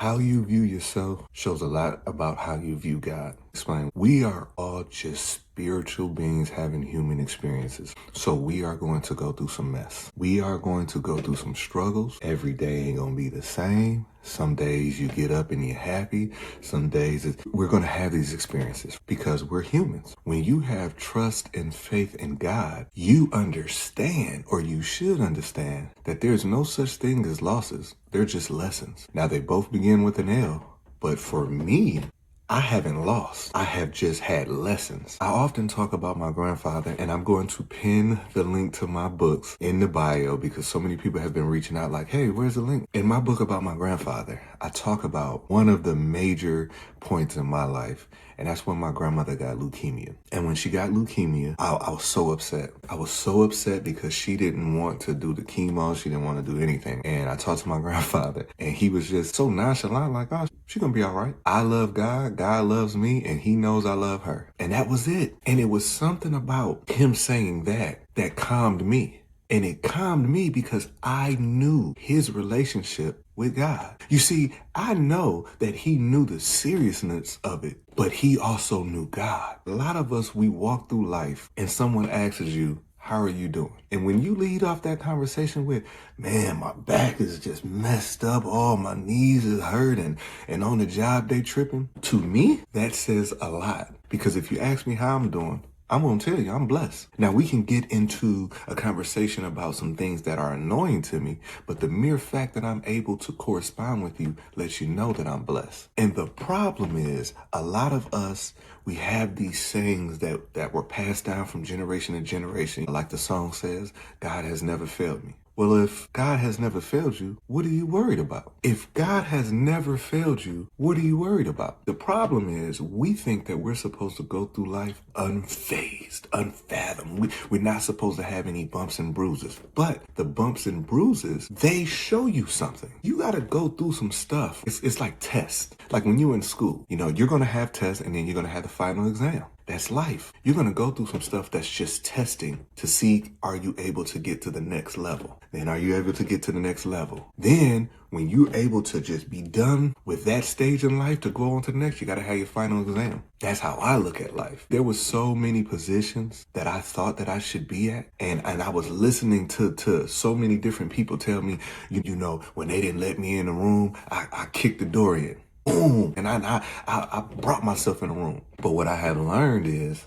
How you view yourself shows a lot about how you view God. Explain. We are all just spiritual beings having human experiences. So we are going to go through some mess. We are going to go through some struggles. Every day ain't going to be the same. Some days you get up and you're happy. Some days we're going to have these experiences because we're humans. When you have trust and faith in God, you understand, or you should understand, that there's no such thing as losses. They're just lessons. Now they both begin with an L, but for me, I haven't lost. I have just had lessons. I often talk about my grandfather, and I'm going to pin the link to my books in the bio because so many people have been reaching out like, hey, where's the link? In my book about my grandfather, I talk about one of the major points in my life, and that's when my grandmother got leukemia. And when she got leukemia, I was so upset. I was so upset because she didn't want to do the chemo. She didn't want to do anything. And I talked to my grandfather, and he was just so nonchalant, like, oh, she's gonna be all right. I love God. God loves me, and he knows I love her. And that was it. And it was something about him saying that calmed me. And it calmed me because I knew his relationship with God. You see, I know that he knew the seriousness of it, but he also knew God. A lot of us, we walk through life and someone asks you, how are you doing? And when you lead off that conversation with, man, my back is just messed up. Oh, my knees is hurting. And on the job, they tripping. To me, that says a lot. Because if you ask me how I'm doing, I'm going to tell you, I'm blessed. Now, we can get into a conversation about some things that are annoying to me, but the mere fact that I'm able to correspond with you lets you know that I'm blessed. And the problem is, a lot of us, we have these sayings that were passed down from generation to generation. Like the song says, God has never failed me. Well, if God has never failed you, what are you worried about? If God has never failed you, what are you worried about? The problem is we think that we're supposed to go through life unfazed, unfathomed. We're not supposed to have any bumps and bruises. But the bumps and bruises, they show you something. You got to go through some stuff. It's like tests. Like when you're in school, you're going to have tests and then you're going to have the final exam. That's life. You're going to go through some stuff that's just testing to see, are you able to get to the next level? Then are you able to get to the next level? Then when you're able to just be done with that stage in life to go on to the next, you got to have your final exam. That's how I look at life. There were so many positions that I thought that I should be at. And I was listening to so many different people tell me, when they didn't let me in the room, I kicked the door in. Boom. And I brought myself in the room. But what I have learned is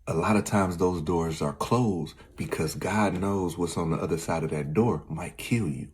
a lot of times those doors are closed because God knows what's on the other side of that door might kill you.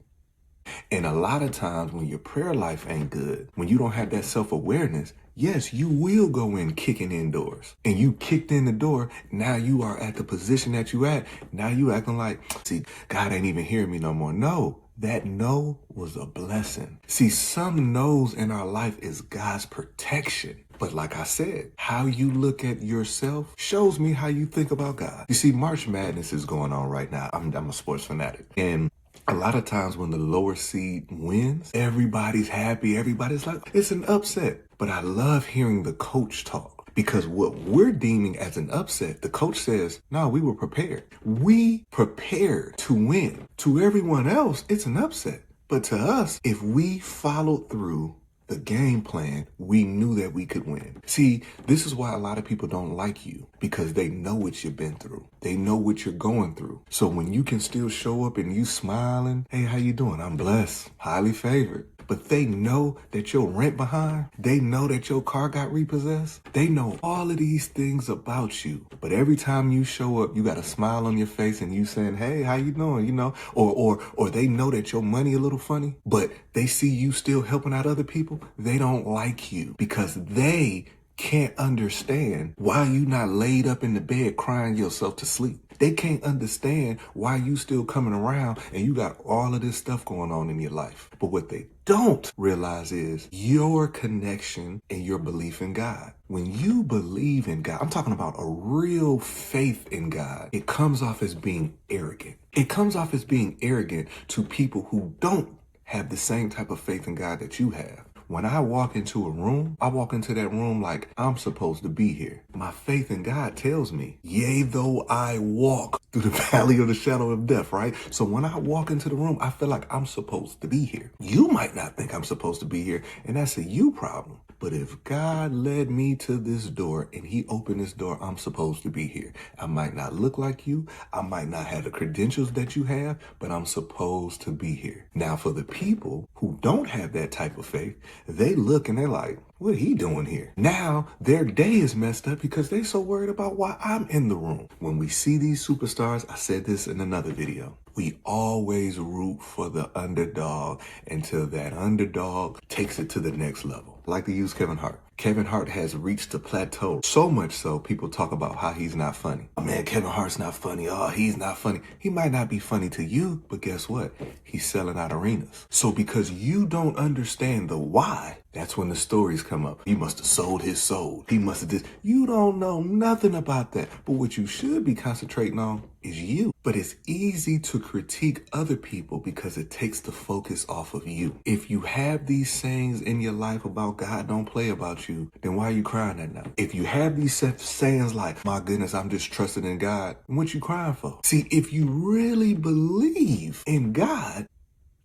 And a lot of times when your prayer life ain't good, when you don't have that self-awareness, yes, you will go in kicking in doors. And you kicked in the door, now you are at the position that you at. Now you acting like, see, God ain't even hearing me no more. No. That no was a blessing. See, some no's in our life is God's protection. But like I said, how you look at yourself shows me how you think about God. You see, March Madness is going on right now. I'm a sports fanatic. And a lot of times when the lower seed wins, everybody's happy. Everybody's like, it's an upset. But I love hearing the coach talk. Because what we're deeming as an upset, the coach says, no, we were prepared. We prepared to win. To everyone else, it's an upset. But to us, if we followed through the game plan, we knew that we could win. See, this is why a lot of people don't like you, because they know what you've been through. They know what you're going through. So when you can still show up and you smiling, hey, how you doing? I'm blessed, highly favored. But they know that your rent behind. They know that your car got repossessed. They know all of these things about you. But every time you show up, you got a smile on your face and you saying, hey, how you doing? Or they know that your money a little funny, but they see you still helping out other people. They don't like you because they can't understand why you not laid up in the bed crying yourself to sleep. They can't understand why you still coming around and you got all of this stuff going on in your life. But what they don't realize is your connection and your belief in God. When you believe in God, I'm talking about a real faith in God. It comes off as being arrogant. It comes off as being arrogant to people who don't have the same type of faith in God that you have. When I walk into a room, I walk into that room like I'm supposed to be here. My faith in God tells me, yea, though I walk through the valley of the shadow of death, right? So when I walk into the room, I feel like I'm supposed to be here. You might not think I'm supposed to be here, and that's a you problem. But if God led me to this door and he opened this door, I'm supposed to be here. I might not look like you. I might not have the credentials that you have, but I'm supposed to be here. Now, for the people who don't have that type of faith, they look and they're like, what he doing here? Now their day is messed up because they so worried about why I'm in the room. When we see these superstars, I said this in another video, we always root for the underdog until that underdog takes it to the next level. I like to use Kevin Hart. Kevin Hart has reached a plateau, so much so people talk about how he's not funny. Oh man, Kevin Hart's not funny. Oh, he's not funny. He might not be funny to you, but guess what? He's selling out arenas. So because you don't understand the why, that's when the stories come up. He must have sold his soul. He must have this. You don't know nothing about that. But what you should be concentrating on is you. But it's easy to critique other people because it takes the focus off of you. If you have these sayings in your life about God don't play about you, then why are you crying at night? If you have these sayings like, my goodness, I'm just trusting in God, what you crying for? See, if you really believe in God,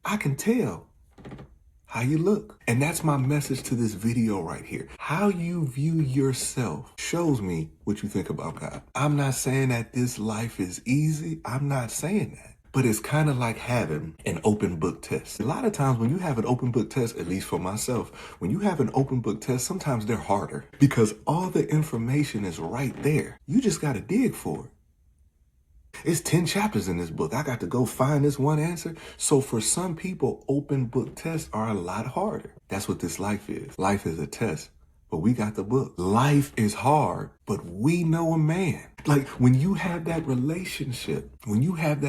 I can tell how you look. And that's my message to this video right here. How you view yourself shows me what you think about God. I'm not saying that this life is easy. I'm not saying that. But it's kind of like having an open book test. A lot of times when you have an open book test, at least for myself, when you have an open book test, sometimes they're harder because all the information is right there. You just got to dig for it. It's 10 chapters in this book. I got to go find this one answer. So for some people, open book tests are a lot harder. That's what this life is. Life is a test, but we got the book. Life is hard, but we know a man. Like when you have that relationship, and you have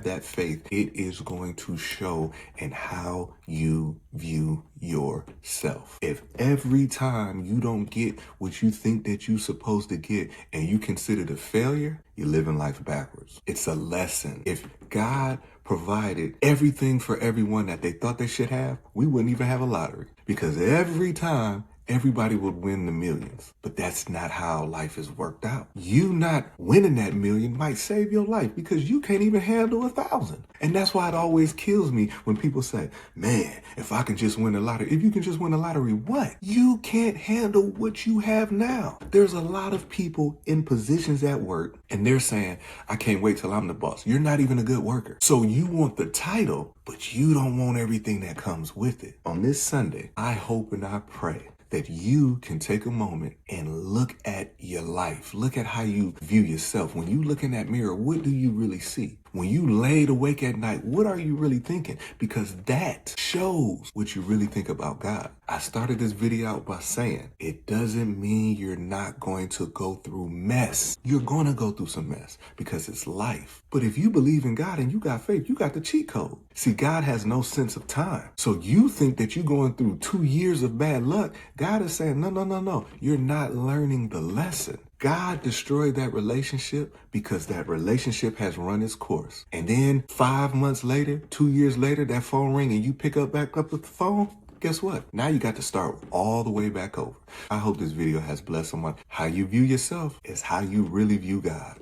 that faith, it is going to show in how you view yourself. If every time you don't get what you think that you're supposed to get and you consider it a failure, you're living life backwards. It's a lesson. If God provided everything for everyone that they thought they should have, we wouldn't even have a lottery because every time everybody would win the millions. But that's not how life is worked out. You not winning that million might save your life because you can't even handle 1,000. And that's why it always kills me when people say, man, if I can just win the lottery. If you can just win the lottery, what? You can't handle what you have now. There's a lot of people in positions at work and they're saying, I can't wait till I'm the boss. You're not even a good worker. So you want the title, but you don't want everything that comes with it. On this Sunday, I hope and I pray that you can take a moment and look at your life. Look at how you view yourself. When you look in that mirror, what do you really see? When you laid awake at night, what are you really thinking? Because that shows what you really think about God. I started this video out by saying, it doesn't mean you're not going to go through mess. You're going to go through some mess because it's life. But if you believe in God and you got faith, you got the cheat code. See, God has no sense of time. So you think that you're going through 2 years of bad luck. God is saying, no. You're not learning the lesson. God destroyed that relationship because that relationship has run its course. And then 5 months later, 2 years later, that phone ring and you pick back up with the phone. Guess what? Now you got to start all the way back over. I hope this video has blessed someone. How you view yourself is how you really view God.